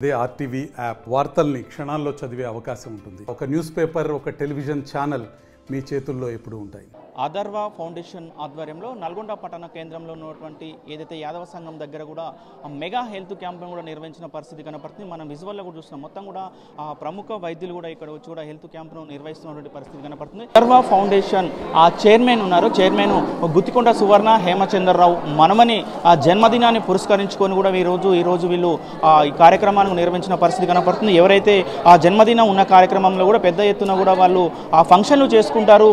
అదే RTV app వార్తల్ని క్షణాల్లో చదివే అవకాశం ఉంటుంది. ఒక న్యూస్ పేపర్, ఒక టెలివిజన్ ఛానల్ మీ చేతుల్లో ఎప్పుడూ ఉంటాయి. అథర్వ ఫౌండేషన్ ఆధ్వర్యంలో నల్గొండ పట్టణ కేంద్రంలో ఉన్నటువంటి ఏదైతే యాదవ సంఘం దగ్గర కూడా మెగా హెల్త్ క్యాంపెయిన్ కూడా నిర్వహించిన పరిస్థితి కనపడుతుంది. మనం విజువల్లో కూడా చూస్తున్నాం. మొత్తం కూడా ప్రముఖ వైద్యులు కూడా ఇక్కడ వచ్చి కూడా హెల్త్ క్యాంప్ను నిర్వహిస్తున్నటువంటి పరిస్థితి కనపడుతుంది. అథర్వ ఫౌండేషన్ చైర్మన్ ఉన్నారు. చైర్మన్ గుత్తికొండ సువర్ణ హేమచంద్రరావు మనమని జన్మదినాన్ని పురస్కరించుకొని కూడా ఈరోజు వీళ్ళు ఈ కార్యక్రమాన్ని నిర్వహించిన పరిస్థితి కనపడుతుంది. ఎవరైతే ఆ జన్మదినం ఉన్న కార్యక్రమంలో కూడా పెద్ద ఎత్తున కూడా వాళ్ళు ఆ ఫంక్షన్లు చేస్తుంటారు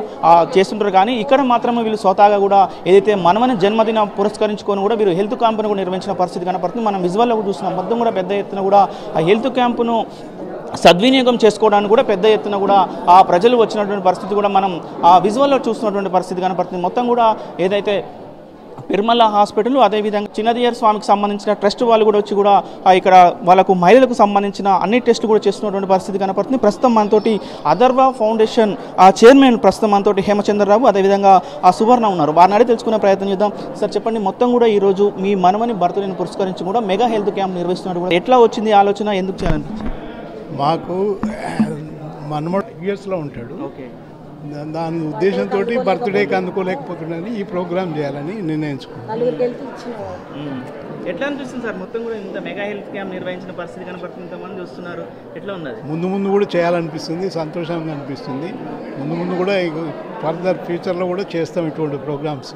కానీ ఇక్కడ మాత్రమే వీళ్ళు స్వతహాగా కూడా ఏదైతే మనమని జన్మదినం పురస్కరించుకొని కూడా వీరు హెల్త్ క్యాంపును కూడా నిర్వహించిన పరిస్థితి కనపడుతుంది. మనం విజువల్లో కూడా చూస్తున్నాం. మొత్తం కూడా పెద్ద ఎత్తున కూడా ఆ హెల్త్ క్యాంపును సద్వినియోగం చేసుకోవడానికి కూడా పెద్ద ఎత్తున కూడా ఆ ప్రజలు వచ్చినటువంటి పరిస్థితి కూడా మనం ఆ విజువల్లో చూస్తున్నటువంటి పరిస్థితి కనపడుతుంది. మొత్తం కూడా ఏదైతే పెరుమల్ల హాస్పిటల్, అదేవిధంగా చిన్నదియర్ స్వామికి సంబంధించిన ట్రస్ట్ వాళ్ళు కూడా వచ్చి కూడా ఇక్కడ వాళ్ళకు మహిళలకు సంబంధించిన అన్ని టెస్టులు కూడా చేస్తున్నటువంటి పరిస్థితి కనపడుతుంది. ప్రస్తుతం మనతోటి అథర్వ ఫౌండేషన్ చైర్మన్ ప్రస్తుతం మనతోటి హేమచంద్రరావు, అదేవిధంగా ఆ సువర్ణ ఉన్నారు. వారిని అడిగి తెలుసుకునే ప్రయత్నం చేద్దాం. సార్ చెప్పండి, మొత్తం కూడా ఈరోజు మీ మనమని బర్త్డేని పురస్కరించి కూడా మెగా హెల్త్ క్యాంప్ నిర్వహిస్తున్నారు కూడా ఎట్లా వచ్చింది ఆలోచన, ఎందుకు చేయాలనిపించింది? మాకు మనమడు యూఎస్లో ఉంటాడు. ఓకే, దాని ఉద్దేశంతో బర్త్డేకి అందుకోలేకపోతున్నాడని ఈ ప్రోగ్రామ్ చేయాలని నిర్ణయించుకున్నాను. ఎట్లా అనిపిస్తుంది సార్? మొత్తం కూడా ఇంత మెగా హెల్త్ క్యాంప్ నిర్వహించిన పరిస్థితి కనపడుతుంది. ఇంతమంది చూస్తున్నారు, ఎట్లా ఉంది? ముందు కూడా చేయాలనిపిస్తుంది, సంతోషంగా అనిపిస్తుంది. ముందు కూడా ఫర్దర్ ఫ్యూచర్లో కూడా చేస్తాం ఇటువంటి ప్రోగ్రామ్స్.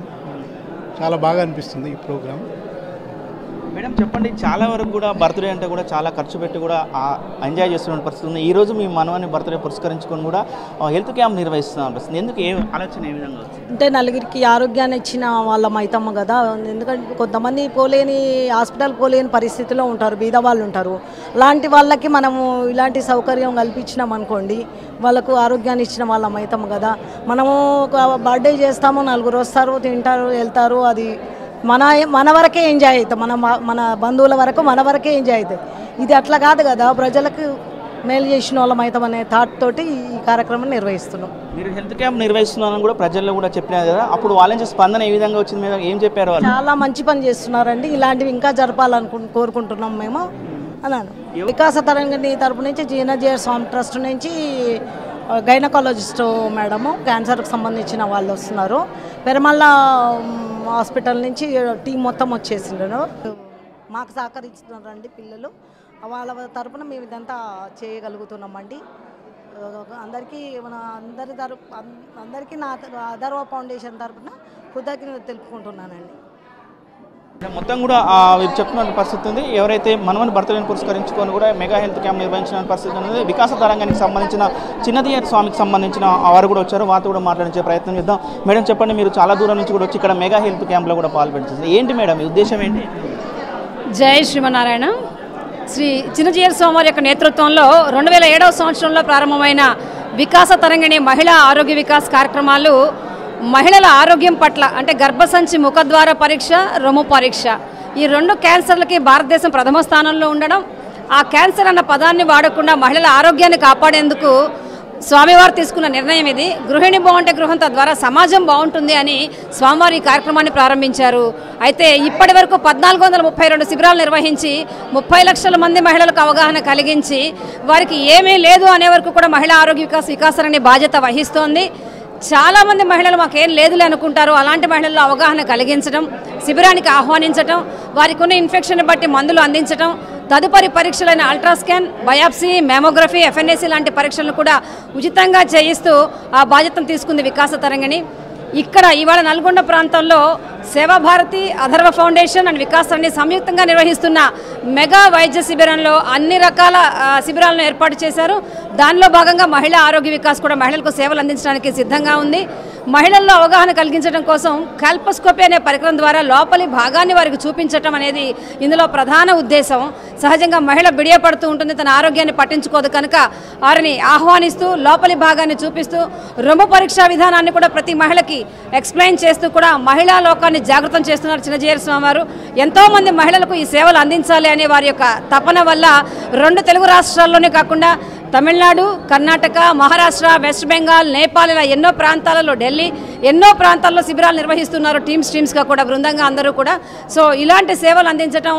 చాలా బాగా అనిపిస్తుంది ఈ ప్రోగ్రామ్. మేడం చెప్పండి, చాలా వరకు కూడా బర్త్డే అంటే కూడా చాలా ఖర్చు పెట్టి కూడా ఎంజాయ్ చేస్తున్న పరిస్థితి ఉంది. ఈరోజు మీ మనవాన్ని బర్త్డే పురస్కరించుకొని కూడా హెల్త్ క్యాంప్ నిర్వహిస్తున్న అనిపిస్తుంది. ఎందుకు, ఏ ఆలోచన, ఏ విధంగా వచ్చింది? అంటే నలుగురికి ఆరోగ్యాన్ని ఇచ్చిన వాళ్ళం అవుతాము కదా. ఎందుకంటే కొంతమంది హాస్పిటల్ పోలేని పరిస్థితిలో ఉంటారు, బీద వాళ్ళు ఉంటారు. అలాంటి వాళ్ళకి మనము ఇలాంటి సౌకర్యం కల్పించినాం అనుకోండి, వాళ్ళకు ఆరోగ్యాన్ని ఇచ్చిన వాళ్ళం అవుతాము కదా. మనము ఒక బర్త్డే చేస్తాము, నలుగురు వస్తారు, తింటారు, వెళ్తారు. అది మన వరకే ఎంజాయ్ అవుతాం, మన బంధువుల వరకు మన వరకే ఎంజాయ్ అవుతాయి. ఇది అట్లా కాదు కదా, ప్రజలకు మేలు చేసిన వాళ్ళం అవుతామనే థాట్ తోటి ఈ కార్యక్రమం నిర్వహిస్తున్నాం. మీరు హెల్త్ క్యాంప్ నిర్వహిస్తున్నారని కూడా ప్రజల్లో కూడా చెప్పినారు కదా, అప్పుడు వాళ్ళ నుంచి స్పందన ఏ విధంగా వచ్చింది, మీద ఏం చెప్పారు వాళ్ళు? చాలా మంచి పని చేస్తున్నారండి, ఇలాంటివి ఇంకా కోరుకుంటున్నాం మేము అన్నాను. వికాస తరంగిణి తరపు నుంచి చిన్నదియర్ స్వామి ట్రస్ట్ నుంచి గైనకాలజిస్ట్ మేడము, క్యాన్సర్కి సంబంధించిన వాళ్ళు వస్తున్నారు. పెరుమల్ల హాస్పిటల్ నుంచి టీం మొత్తం వచ్చేసిండ్రు, మాకు సహకరిస్తున్నారండి పిల్లలు. వాళ్ళ తరపున మేము ఇదంతా చేయగలుగుతున్నామండి. అందరికీ అందరికీ నా అథర్వ ఫౌండేషన్ తరపున కృతజ్ఞతలు తెలుపుకుంటున్నానండి. మొత్తం కూడా వీరు చెప్తున్న పరిస్థితి ఉంది. ఎవరైతే మనమని బర్త్డేని పురస్కరించుకొని కూడా మెగా హెల్త్ క్యాంప్ నిర్వహించిన పరిస్థితి ఉంది. వికాస తరంగానికి సంబంధించిన చిన్నదియర్ స్వామికి సంబంధించిన వారు కూడా వచ్చారు, వారితో కూడా మాట్లాడించే ప్రయత్నం చేద్దాం. మేడం చెప్పండి, మీరు చాలా దూరం నుంచి కూడా వచ్చి ఇక్కడ మెగా హెల్త్ క్యాంప్లో కూడా పాల్పడుతుంది. ఏంటి మేడం మీ ఉద్దేశం ఏంటి? జై శ్రీమన్నారాయణ. శ్రీ చిన్నజియర్ స్వామి వారి యొక్క నేతృత్వంలో 2007వ సంవత్సరంలో ప్రారంభమైన వికాస తరంగిణి మహిళా ఆరోగ్య వికాస్ కార్యక్రమాలు మహిళల ఆరోగ్యం పట్ల, అంటే గర్భసంచి ముఖద్వార పరీక్ష, రొమ్ము పరీక్ష, ఈ రెండు క్యాన్సర్లకి భారతదేశం ప్రథమ స్థానంలో ఉండడం, ఆ క్యాన్సర్ అన్న పదాన్ని వాడకుండా మహిళల ఆరోగ్యాన్ని కాపాడేందుకు స్వామివారు తీసుకున్న నిర్ణయం ఇది. గృహిణి బాగుంటే గృహం, తద్వారా సమాజం బాగుంటుంది అని స్వామివారి ఈ కార్యక్రమాన్ని ప్రారంభించారు. అయితే ఇప్పటి వరకు 1432 శిబిరాలు నిర్వహించి 30 లక్షల మంది మహిళలకు అవగాహన కలిగించి వారికి ఏమీ లేదు అనే వరకు కూడా మహిళా ఆరోగ్య వికాసాన్ని బాధ్యత వహిస్తోంది. చాలామంది మహిళలు మాకేం లేదులే అనుకుంటారు. అలాంటి మహిళల్లో అవగాహన కలిగించడం, శిబిరానికి ఆహ్వానించడం, వారికి ఉన్న ఇన్ఫెక్షన్ బట్టి మందులు అందించడం, తదుపరి పరీక్షలైన అల్ట్రాస్కాన్, బయాప్సీ, మ్యామోగ్రఫీ, FNAC లాంటి పరీక్షలను కూడా ఉచితంగా చేయిస్తూ ఆ బాధ్యతను తీసుకుంది వికాస తరంగిణి. ఇక్కడ ఇవాళ నల్గొండ ప్రాంతంలో సేవాభారతి, అథర్వ ఫౌండేషన్ అండ్ వికాసాన్ని సంయుక్తంగా నిర్వహిస్తున్న మెగా వైద్య శిబిరంలో అన్ని రకాల శిబిరాలను ఏర్పాటు చేశారు. దానిలో భాగంగా మహిళా ఆరోగ్య వికాస్ కూడా మహిళలకు సేవలు అందించడానికి సిద్ధంగా ఉంది. మహిళల్లో అవగాహన కలిగించడం కోసం కాల్పోస్కోపీ అనే పరికరం ద్వారా లోపలి భాగాన్ని వారికి చూపించడం అనేది ఇందులో ప్రధాన ఉద్దేశం. సహజంగా మహిళ బిడియపడుతూ ఉంటుంది, తన ఆరోగ్యాన్ని పట్టించుకోదు కనుక వారిని ఆహ్వానిస్తూ లోపలి భాగాన్ని చూపిస్తూ రొమ్ము పరీక్షా విధానాన్ని కూడా ప్రతి మహిళకి ఎక్స్ప్లెయిన్ చేస్తూ కూడా మహిళా లోకాన్ని జాగృతం చేస్తున్నారు చిన్నజియర్ స్వామి వారు. ఎంతోమంది మహిళలకు ఈ సేవలు అందించాలి అనే వారి యొక్క తపన వల్ల 2 తెలుగు రాష్ట్రాల్లోనే కాకుండా తమిళనాడు, కర్ణాటక, మహారాష్ట్ర, వెస్ట్ బెంగాల్, నేపాల్ ఇలా ఎన్నో ప్రాంతాలలో, ఢిల్లీ ఎన్నో ప్రాంతాల్లో శిబిరాలు నిర్వహిస్తున్నారు, టీమ్స్గా కూడా, బృందంగా అందరూ కూడా. సో ఇలాంటి సేవలు అందించడం,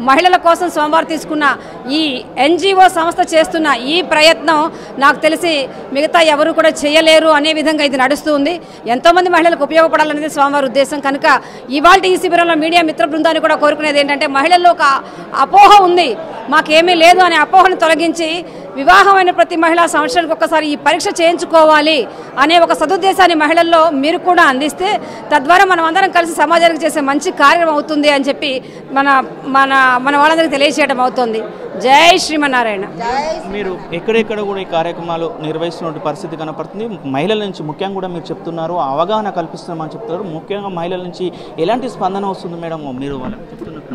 మహిళల కోసం సోమవారం తీసుకున్న ఈ NGO సంస్థ చేస్తున్న ఈ ప్రయత్నం నాకు తెలిసి మిగతా ఎవరు కూడా చేయలేరు అనే విధంగా ఇది నడుస్తుంది. ఎంతోమంది మహిళలకు ఉపయోగపడాలనేది స్వామివారి ఉద్దేశం. కనుక ఇవాళ ఈ శిబిరంలో మీడియా మిత్ర బృందాన్ని కూడా కోరుకునేది ఏంటంటే, మహిళల్లో ఒక అపోహ ఉంది, మాకేమీ లేదు అనే అపోహను తొలగించి వివాహమైన ప్రతి మహిళ సంవత్సరానికి ఒక్కసారి ఈ పరీక్ష చేయించుకోవాలి అనే ఒక సదుద్దేశాన్ని మహిళల్లో మీరు కూడా అందిస్తే తద్వారా మనం అందరం కలిసి సమాజానికి చేసే మంచి కార్యం అవుతుంది అని చెప్పి మన మన మన వాళ్ళందరికీ తెలియజేయడం అవుతుంది. జై శ్రీమన్నారాయణ. మీరు ఎక్కడెక్కడ కూడా ఈ కార్యక్రమాలు నిర్వహిస్తున్న పరిస్థితి కనపడుతుంది. మహిళల నుంచి ముఖ్యంగా కూడా మీరు చెప్తున్నారు, అవగాహన కల్పిస్తున్నామని చెప్తున్నారు. ముఖ్యంగా మహిళల నుంచి ఎలాంటి స్పందన వస్తుంది మేడం? మీరు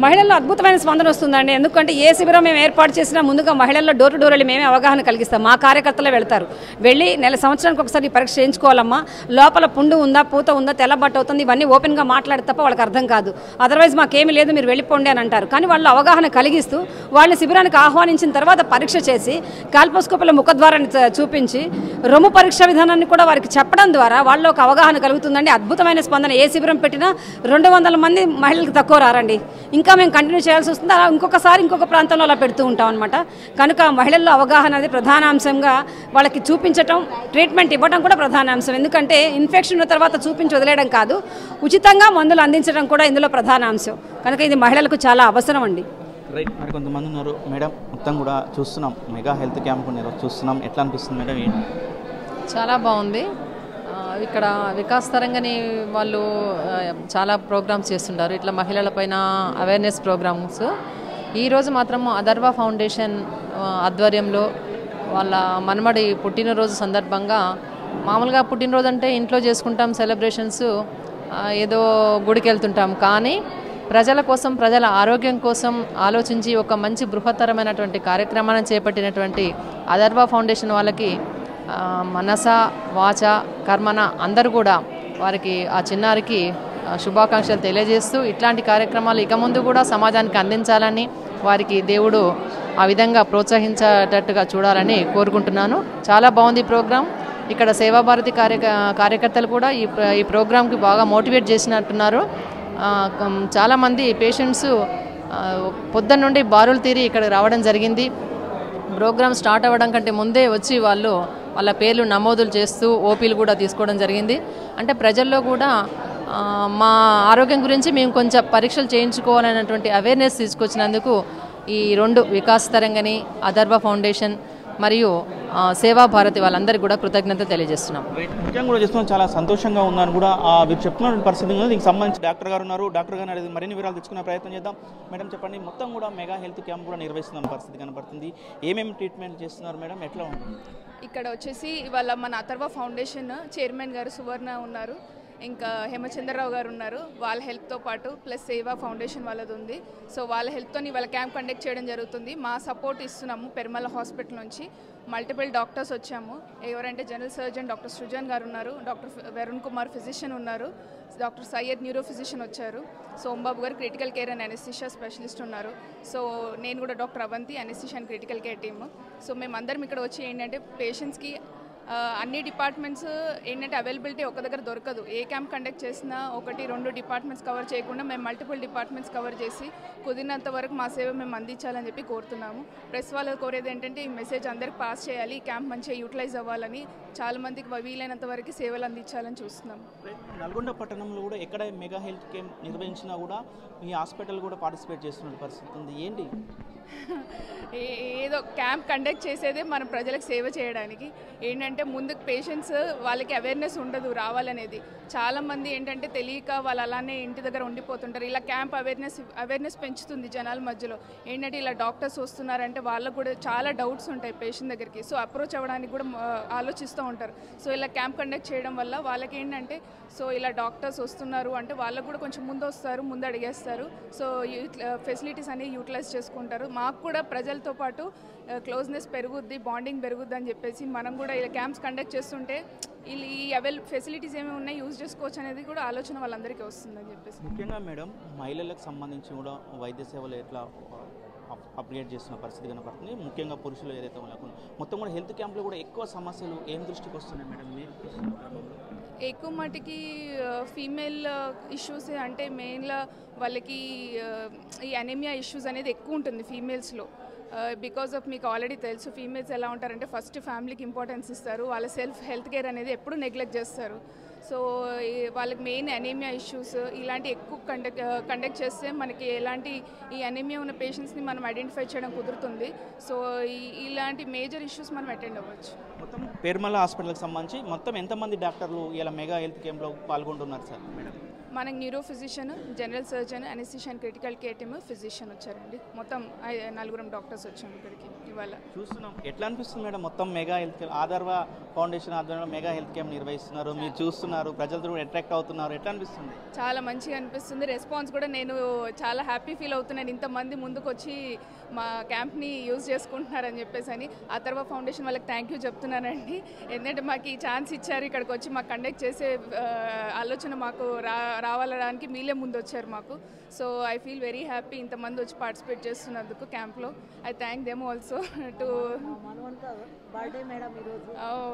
మహిళల్లో అద్భుతమైన స్పందన వస్తుందండి. ఎందుకంటే ఏ శిబిరం మేము ఏర్పాటు చేసినా ముందుగా మహిళల్లో డోర్ టు డోర్ వెళ్ళి మేమే అవగాహన కలిగిస్తాం. మా కార్యకర్తలే వెళ్తారు, వెళ్ళి సంవత్సరానికి ఒకసారి పరీక్ష చేయించుకోవాలమ్మా, లోపల పుండు ఉందా, పూత ఉందా, తెల్లబట్ట అవుతుంది, ఇవన్నీ ఓపెన్గా మాట్లాడితే తప్ప వాళ్ళకి అర్థం కాదు, అదర్వైజ్ మాకేమీ లేదు మీరు వెళ్ళిపోండి అని అంటారు. కానీ వాళ్ళు అవగాహన కలిగిస్తూ వాళ్ళని శిబిరానికి ఆహ్వానించిన తర్వాత పరీక్ష చేసి కాల్పోస్కోపీలో ముఖద్వారాన్ని చూపించి రొమ్ము పరీక్ష విధానాన్ని కూడా వారికి చెప్పడం ద్వారా వాళ్ళలో ఒక అవగాహన కలుగుతుందండి. అద్భుతమైన స్పందన. ఏ శిబిరం పెట్టినా 200 మంది మహిళలకు తక్కువ రారండి. ఇంకా మేము కంటిన్యూ చేయాల్సి వస్తుంది. అలా ఇంకొకసారి ఇంకొక ప్రాంతంలో అలా పెడుతూ ఉంటాం అనమాట. కనుక మహిళల్లో అవగాహన అనేది ప్రధానాంశంగా వాళ్ళకి చూపించటం, ట్రీట్మెంట్ ఇవ్వడం కూడా ప్రధానాంశం. ఎందుకంటే ఇన్ఫెక్షన్ ఉన్న తర్వాత చూపించి వదిలేయడం కాదు, ఉచితంగా మందులు అందించడం కూడా ఇందులో ప్రధానాంశం. కనుక ఇది మహిళలకు చాలా అవసరం అండి. రైట్. మరి కొంతమంది ఉన్నారు మేడం, మొత్తం కూడా చూస్తున్నాం, మెగా హెల్త్ క్యాంప్ చూస్తున్నాం, ఎట్లా అనిపిస్తుంది మేడం? ఏంటి? చాలా బాగుంది. ఇక్కడ వికాస్ తరంగని వాళ్ళు చాలా ప్రోగ్రామ్స్ చేస్తుంటారు, ఇట్లా మహిళలపైన అవేర్నెస్ ప్రోగ్రామ్స్. ఈరోజు మాత్రం అథర్వ ఫౌండేషన్ ఆధ్వర్యంలో వాళ్ళ మనమడి పుట్టినరోజు సందర్భంగా, మామూలుగా పుట్టినరోజు అంటే ఇంట్లో చేసుకుంటాం సెలబ్రేషన్స్, ఏదో గుడికి వెళ్తుంటాం, కానీ ప్రజల కోసం, ప్రజల ఆరోగ్యం కోసం ఆలోచించి ఒక మంచి బృహత్తరమైనటువంటి కార్యక్రమాన్ని చేపట్టినటువంటి అథర్వ ఫౌండేషన్ వాళ్ళకి మనస వాచ కర్మన అందరూ కూడా వారికి, ఆ చిన్నారికి శుభాకాంక్షలు తెలియజేస్తూ ఇట్లాంటి కార్యక్రమాలు ఇక ముందు కూడా సమాజానికి అందించాలని, వారికి దేవుడు ఆ విధంగా ప్రోత్సహించేటట్టుగా చూడాలని కోరుకుంటున్నాను. చాలా బాగుంది ప్రోగ్రాం. ఇక్కడ సేవాభారతి కార్యకర్తలు కూడా ఈ ప్రోగ్రాంకి బాగా మోటివేట్ చేసినట్టున్నారు. చాలామంది పేషెంట్స్ పొద్దున్న నుండి బారులు తీరి ఇక్కడ రావడం జరిగింది. ప్రోగ్రామ్ స్టార్ట్ అవ్వడం కంటే ముందే వచ్చి వాళ్ళ పేర్లు నమోదులు చేస్తూ ఓపీలు కూడా తీసుకోవడం జరిగింది. అంటే ప్రజల్లో కూడా మా ఆరోగ్యం గురించి మేము కొంచెం పరీక్షలు చేయించుకోవాలనేటువంటి అవేర్నెస్ తీసుకొచ్చినందుకు ఈ 2 వికాస్ తరంగని, అథర్వ ఫౌండేషన్ మరియు సేవాభారతి వాళ్ళందరికీ కూడా కృతజ్ఞత తెలియజేస్తున్నాం. ముఖ్యంగా కూడా చేస్తున్నాం, చాలా సంతోషంగా ఉందని కూడా మీరు చెప్తున్న పరిస్థితి ఉంది. దీనికి సంబంధించి డాక్టర్ గారు ఉన్నారు, డాక్టర్ గారు అనేది మరిన్ని వివరాలు తెచ్చుకునే ప్రయత్నం చేద్దాం. మేడం చెప్పండి, మొత్తం కూడా మెగా హెల్త్ క్యాంప్ కూడా నిర్వహిస్తున్న పరిస్థితి కనబడుతుంది. ఏమేమి ట్రీట్మెంట్ చేస్తున్నారు మేడం, ఎట్లా ఉంటుంది? ఇక్కడ వచ్చేసి ఇవాళ మన అథర్వ ఫౌండేషన్ చైర్మన్ గారు సువర్ణ ఉన్నారు, ఇంకా హేమచంద్రరావు గారు ఉన్నారు. వాళ్ళ హెల్ప్తో పాటు ప్లస్ సేవా ఫౌండేషన్ వాళ్ళది ఉంది. సో వాళ్ళ హెల్ప్తో ఇవాళ క్యాంప్ కండక్ట్ చేయడం జరుగుతుంది. మా సపోర్ట్ ఇస్తున్నాము. పెరుమల హాస్పిటల్ నుంచి మల్టిపుల్ డాక్టర్స్ వచ్చాము. ఎవరంటే general surgeon doctor Srujan garu ఉన్నారు, డాక్టర్ వరుణ్ కుమార్ ఫిజిషియన్ ఉన్నారు, డాక్టర్ సయ్యద్ న్యూరో ఫిజిషియన్ వచ్చారు, Sombabu garu critical care and anaesthesia specialist ఉన్నారు. సో నేను కూడా doctor Avanti, anaesthesia and critical care team. So మేమందరం ఇక్కడ వచ్చి ఏంటంటే పేషెంట్స్కి అన్ని డిపార్ట్మెంట్స్ ఏంటంటే అవైలబిలిటీ ఒక దగ్గర దొరకదు. ఏ క్యాంప్ కండక్ట్ చేసినా 1-2 డిపార్ట్మెంట్స్ కవర్ చేయకుండా మేము మల్టిపుల్ డిపార్ట్మెంట్స్ కవర్ చేసి కుదిరినంత వరకు మా సేవ మేము అందించాలని చెప్పి కోరుతున్నాము. ప్రెస్ వాళ్ళు కోరేది ఏంటంటే ఈ మెసేజ్ అందరికి పాస్ చేయాలి, ఈ క్యాంప్ మంచిగా యూటిలైజ్ అవ్వాలని, చాలామందికి వీలైనంత వరకు సేవలు అందించాలని చూస్తున్నాము. నల్గొండ పట్టణంలో కూడా ఎక్కడ మెగా హెల్త్ క్యాంప్ నిర్వహించినా కూడా మీ హాస్పిటల్ కూడా పార్టిసిపేట్ చేస్తున్న పరిస్థితి ఉంది. ఏంటి? ఏదో క్యాంప్ కండక్ట్ చేసేదే మన ప్రజలకు సేవ చేయడానికి. ఏంటంటే ముందు పేషెంట్స్ వాళ్ళకి అవేర్నెస్ ఉండదు రావాలనేది. చాలామంది ఏంటంటే తెలియక వాళ్ళు అలానే ఇంటి దగ్గర ఉండిపోతుంటారు. ఇలా క్యాంప్ అవేర్నెస్ పెంచుతుంది జనాల మధ్యలో. ఏంటంటే ఇలా డాక్టర్స్ వస్తున్నారంటే వాళ్ళకు కూడా చాలా డౌట్స్ ఉంటాయి పేషెంట్ దగ్గరికి. సో అప్రోచ్ అవ్వడానికి కూడా ఆలోచిస్తూ ఉంటారు. సో ఇలా క్యాంప్ కండక్ట్ చేయడం వల్ల వాళ్ళకి ఏంటంటే సో ఇలా డాక్టర్స్ వస్తున్నారు అంటే వాళ్ళకు కూడా కొంచెం ముందు వస్తారు, ముందు అడిగేస్తారు. సో ఫెసిలిటీస్ అనేవి యూటిలైజ్ చేసుకుంటారు. మాకు కూడా ప్రజలతో పాటు క్లోజ్నెస్ పెరుగుద్ది, బాండింగ్ పెరుగుద్ది అని చెప్పేసి మనం కూడా ఇలా క్యాంప్స్ కండక్ట్ చేస్తుంటే ఈ ఫెసిలిటీస్ ఏమేమి ఉన్నాయి యూజ్ చేసుకోవచ్చు అనేది కూడా ఆలోచన వాళ్ళందరికీ వస్తుందని చెప్పేసి. ముఖ్యంగా మేడం మహిళలకు సంబంధించి కూడా వైద్య సేవలు ఎట్లా అప్డేట్ చేస్తున్న పరిస్థితి కనపడుతుంది. ముఖ్యంగా పురుషులు ఏదైతే వాళ్ళకు మొత్తం కూడా హెల్త్ క్యాంప్లో కూడా ఎక్కువ సమస్యలు ఏం దృష్టికి వస్తున్నాయి మేడం మీరు? ఎక్కువ మటుకి ఫీమేల్ ఇష్యూస్ అంటే మెయిన్గా వాళ్ళకి ఈ అనీమియా ఇష్యూస్ అనేది ఎక్కువ ఉంటుంది ఫీమేల్స్లో. బికాజ్ ఆఫ్ మీకు ఆల్రెడీ తెలుసు ఫీమేల్స్ ఎలా ఉంటారంటే ఫస్ట్ ఫ్యామిలీకి ఇంపార్టెన్స్ ఇస్తారు, వాళ్ళ సెల్ఫ్ హెల్త్ కేర్ అనేది ఎప్పుడు నెగ్లెక్ట్ చేస్తారు. సో వాళ్ళకి మెయిన్ అనీమియా ఇష్యూస్ ఇలాంటి ఎక్కువ కండక్ట్ చేస్తే మనకి ఎలాంటి ఈ అనీమియా ఉన్న పేషెంట్స్ని మనం ఐడెంటిఫై చేయడం కుదురుతుంది. సో ఇలాంటి మేజర్ ఇష్యూస్ మనం అటెండ్ అవ్వచ్చు. మొత్తం పేర్మల హాస్పిటల్కి సంబంధించి మొత్తం ఎంతమంది డాక్టర్లు ఇలా మెగా హెల్త్ క్యాంప్లో పాల్గొంటున్నారు సార్ మేడం? మనకి neuro physician, general surgeon, anaesthetician, critical care team, physician వచ్చారండి. మొత్తం 4 డాక్టర్స్ వచ్చాము ఇక్కడికి ఇవాళ. చూస్తున్నాం, ఎట్లా అనిపిస్తుంది మేడం? మొత్తం మెగా హెల్త్ క్యాంప్ ఆదర్వా ఫౌండేషన్ ఆధ్వర్యంలో మెగా హెల్త్ క్యాంప్ నిర్వహిస్తున్నారు, మీరు చూస్తున్నారు, ప్రజలతో కూడా అట్రాక్ట్ అవుతున్నారు, ఎట్లా అనిపిస్తుంది? చాలా మంచిగా అనిపిస్తుంది. రెస్పాన్స్ కూడా నేను చాలా హ్యాపీ ఫీల్ అవుతున్నాను. ఇంతమంది ముందుకు వచ్చి మా క్యాంప్ని యూజ్ చేసుకుంటున్నారని చెప్పేసి అని అథర్వా ఫౌండేషన్ వాళ్ళకి థ్యాంక్ యూ చెప్తున్నానండి. ఎందుకంటే మాకు ఈ ఛాన్స్ ఇచ్చారు, ఇక్కడికి వచ్చి మాకు కండక్ట్ చేసే ఆలోచన మాకు రావాలడానికి మీలే ముందు వచ్చారు మాకు. So I feel very happy ఇంతమంది వచ్చి పార్టిసిపేట్ చేస్తున్నందుకు క్యాంప్లో. I thank them also to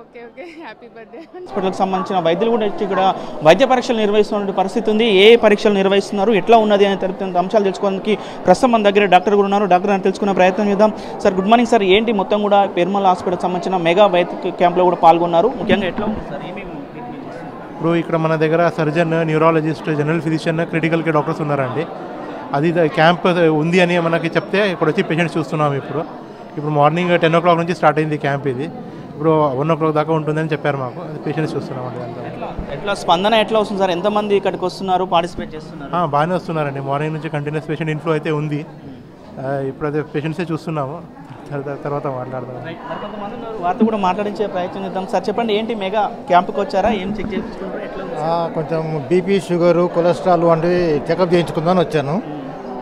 okay okay happy birthday. హాస్పిటల్కి సంబంధించిన వైద్యులు కూడా వచ్చి ఇక్కడ వైద్య పరీక్షలు నిర్వహిస్తున్న పరిస్థితి ఉంది. ఏ పరీక్షలు నిర్వహిస్తున్నారు, ఎట్లా ఉన్నది అనే తరపున అంశాలు తెలుసుకోవడానికి ప్రస్తుతం మన దగ్గర డాక్టర్ కూడా ఉన్నారు. డాక్టర్ అని తెలుసుకునే ప్రయత్నం చేద్దాం. Sir good morning sir. ఏంటి మొత్తం కూడా పెర్మల్ హాస్పిటల్కి సంబంధించిన మెగా వైద్య క్యాంప్లో కూడా పాల్గొన్నారు, ముఖ్యంగా ఎట్లా ఉంది సార్? ఇప్పుడు ఇక్కడ మన దగ్గర surgeon, neurologist, general physician, critical care doctors ఉన్నారండి. అది క్యాంప్ ఉంది అని మనకి చెప్తే ఇక్కడ వచ్చి పేషెంట్స్ చూస్తున్నాము. ఇప్పుడు మార్నింగ్ 10 o'clock నుంచి స్టార్ట్ అయింది క్యాంప్. ఇది ఇప్పుడు 1 o'clock దాకా ఉంటుందని చెప్పారు మాకు. అది పేషెంట్స్ చూస్తున్నామండి. ఎట్లా స్పందన ఎట్లా వస్తుంది సార్? ఎంతమంది ఇక్కడికి వస్తున్నారు, పార్టిసిపేట్ చేస్తున్నారు? బాగానే వస్తున్నారండి. మార్నింగ్ నుంచి కంటిన్యూస్ పేషెంట్ ఇన్ఫ్లో అయితే ఉంది. ఇప్పుడు అదే పేషెంట్సే చూస్తున్నాము, తర్వాత మాట్లాడదాం. వారితో కూడా మాట్లాడించే ప్రయత్నం చేద్దాం. సార్ చెప్పండి, ఏంటి మెగా క్యాంప్కి వచ్చారా, ఏం చెక్ చేయించుకుంటారు, ఎట్లా? కొంచెం బీపీ, షుగరు, కొలెస్ట్రాల్ వంటివి చెకప్ చేయించుకుందామని వచ్చాను.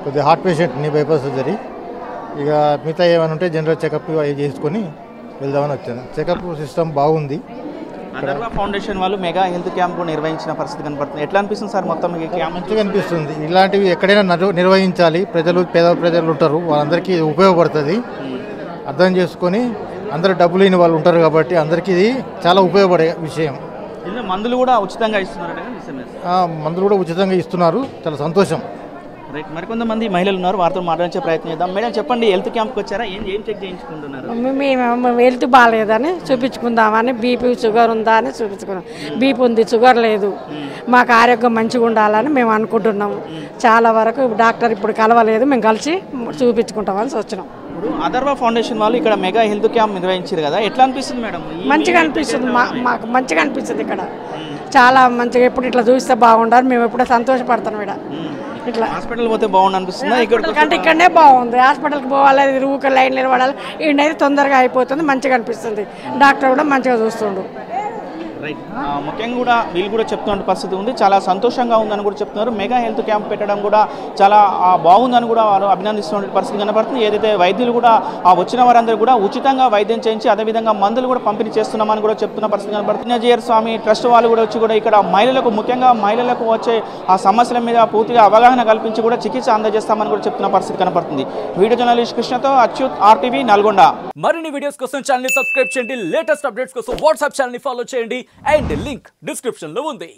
కొద్దిగా హార్ట్ పేషెంట్ని, బైపాస్ సర్జరీ. ఇక మిగతా ఏమైనా ఉంటే జనరల్ చెకప్ అవి చేసుకొని వెళ్దామని వచ్చాను. చెకప్ సిస్టమ్ బాగుంది. అథర్వా ఫౌండేషన్ వాళ్ళు మెగా హెల్త్ క్యాంప్ నిర్వహించిన పరిస్థితి కనపడుతుంది. ఎట్లా అనిపిస్తుంది సార్ మొత్తం క్యాంప్? మంచిగా అనిపిస్తుంది. ఇలాంటివి ఎక్కడైనా నిర్వహించాలి. పేద ప్రజలు ఉంటారు, వాళ్ళందరికీ ఉపయోగపడుతుంది. అర్థం చేసుకొని అందరూ డబ్బులు లేని వాళ్ళు ఉంటారు కాబట్టి అందరికీ ఇది చాలా ఉపయోగపడే విషయం. మందులు కూడా ఉచితంగా ఇస్తున్నారు. మందులు కూడా ఉచితంగా ఇస్తున్నారు, చాలా సంతోషం. రైట్, మరికొంతమంది మహిళలు ఉన్నారు, వారితో మాట్లాడించే ప్రయత్నం చేద్దాం. మేడం చెప్పండి, హెల్త్ క్యాంప్కి వచ్చారా, ఏం చెక్ చేయించుకుంటున్నారు? మేము హెల్త్ బాగాలేదని చూపించుకుందామని, బీపీ షుగర్ ఉందా అని చూపించుకున్నాం. బీపీ ఉంది, షుగర్ లేదు, మాకు ఆరోగ్యం మంచిగా ఉండాలని మేము అనుకుంటున్నాము. చాలా వరకు డాక్టర్ ఇప్పుడు కలవలేదు, మేము కలిసి చూపించుకుంటామని వచ్చినాం. ఇప్పుడు అథర్వా ఫౌండేషన్ వాళ్ళు ఇక్కడ మెగా హెల్త్ క్యాంప్ నిర్వహించారు కదా, ఎట్లా అనిపిస్తుంది మేడం? మంచిగా అనిపిస్తుంది, మాకు మంచిగా అనిపిస్తుంది. ఇక్కడ చాలా మంచిగా, ఎప్పుడు ఇట్లా చూస్తే బాగుండాలి, మేము ఎప్పుడూ సంతోషపడతాం. ఇక్కడ ఇట్లా హాస్పిటల్ పోతే బాగుంది అనిపిస్తుంది, కంటే ఇక్కడనే బాగుంది. హాస్పిటల్కి పోవాలి, ఊరికే లైన్ నిలబడాలి, ఈడైతే తొందరగా అయిపోతుంది, మంచిగా అనిపిస్తుంది. డాక్టర్ కూడా మంచిగా చూస్తుండు. రైట్, ముఖ్యంగా కూడా వీళ్ళు కూడా చెప్తున్న పరిస్థితి ఉంది, చాలా సంతోషంగా ఉందని కూడా చెప్తున్నారు. మెగా హెల్త్ క్యాంప్ పెట్టడం కూడా చాలా బాగుందని కూడా వారు అభినందిస్తున్న పరిస్థితి కనబడుతుంది. ఏదైతే వైద్యులు కూడా వచ్చిన వారందరూ కూడా ఉచితంగా వైద్యం చేయించి అదేవిధంగా మందులు కూడా పంపిణీ చేస్తున్నామని కూడా చెప్తున్న పరిస్థితి కనబడుతుంది. చిన్నజీయర్ స్వామి ట్రస్ట్ వాళ్ళు కూడా వచ్చి కూడా ఇక్కడ మహిళలకు, ముఖ్యంగా మహిళలకు వచ్చే ఆ సమస్యల మీద పూర్తిగా అవగాహన కల్పించి కూడా చికిత్స అందజేస్తామని కూడా చెప్తున్న పరిస్థితి కనబడుతుంది. వీడియో జర్నలిస్ట్ కృష్ణతో అచ్యుత్, RTV నల్గొండ. మరిన్ని వీడియోస్ కోసం ఛానల్ ని సబ్స్క్రైబ్ చేయండి, లేటెస్ట్ అప్డేట్స్ కోసం వాట్సాప్ ఛానల్ ని ఫాలో చేయండి, అండ్ లింక్ డిస్క్రిప్షన్ లో ఉంది.